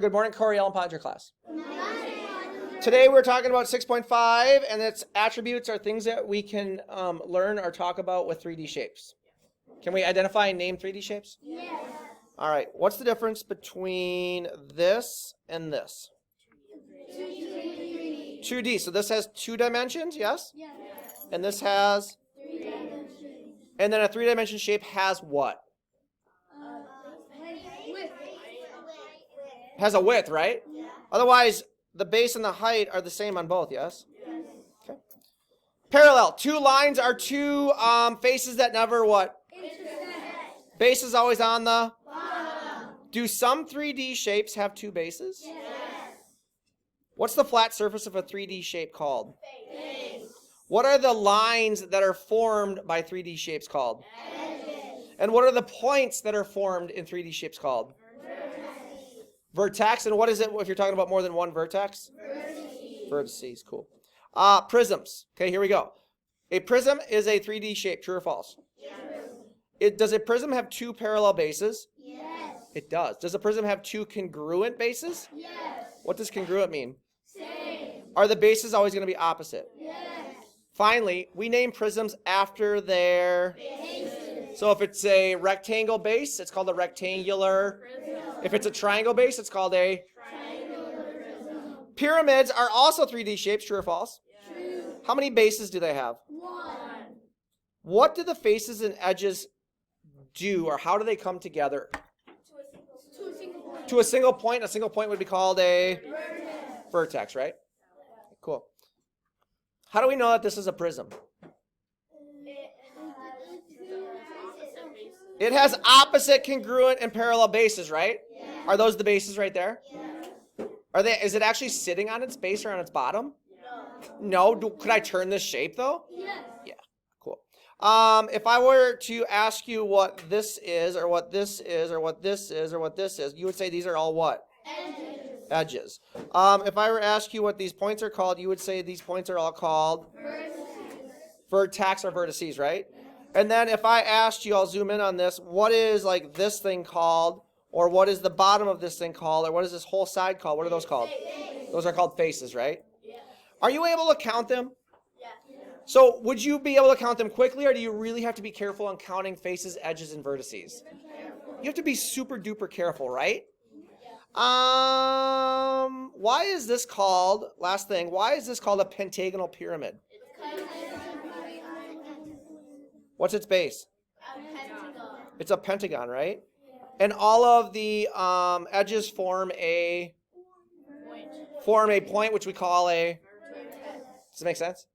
Good morning, Coryell and Pottinger class. Today we're talking about 6.5, and its attributes are things that we can learn or talk about with 3D shapes. Can we identify and name 3D shapes? Yes. All right. What's the difference between this and this? 2D. 2D. So this has 2 dimensions, yes? Yes. And this has? 3 dimensions. And then a 3-dimension shape has what? Width. Has a width, right? Yeah. Otherwise, the base and the height are the same on both, yes? Yes. Okay. Parallel. 2 lines are 2 faces that never what? Intersect. Base is always on the? Bottom. Do some 3D shapes have 2 bases? Yes. What's the flat surface of a 3D shape called? Base. What are the lines that are formed by 3D shapes called? Edges. And what are the points that are formed in 3D shapes called? Vertex. Vertex. And what is it if you're talking about more than one vertex? Vertices. Vertices. Cool. Prisms. Okay, here we go. A prism is a 3D shape. True or false? True. Does a prism have 2 parallel bases? Yes. It does. Does a prism have 2 congruent bases? Yes. What does congruent mean? Same. Are the bases always going to be opposite? Yes. Finally, we name prisms after their... Bases. So if it's a rectangle base, it's called a rectangular. Prism. If it's a triangle base, it's called a... Triangular prism. Pyramids are also 3D shapes. True or false? True. How many bases do they have? 1. What do the faces and edges do, or how do they come together? To a single point. To a single point. A single point would be called a Vertex. vertex, right? Cool. How do we know that this is a prism? It has opposite, congruent, and parallel bases, right? Yeah. Are those the bases right there? Yeah. Are they? Is it actually sitting on its base or on its bottom? No. No. Could I turn this shape though? Yes. Yeah. Cool. If I were to ask you what this is, or what this is, or what this is, or what this is, you would say these are all what? Edges. Edges. If I were to ask you what these points are called, you would say these points are all called Vertices. vertex or vertices, right? And then if I asked you, I'll zoom in on this, what is like this thing called, or what is the bottom of this thing called, or what is this whole side called? What are those called? Those are called faces, right? Yeah. Are you able to count them? Yeah. So would you be able to count them quickly, or do you really have to be careful on counting faces, edges, and vertices? You have to be super duper careful, right? Why is this called, last thing, why is this called a pentagonal pyramid? What's its base? It's a pentagon, right? And all of the edges form a point, which we call a... Does it make sense?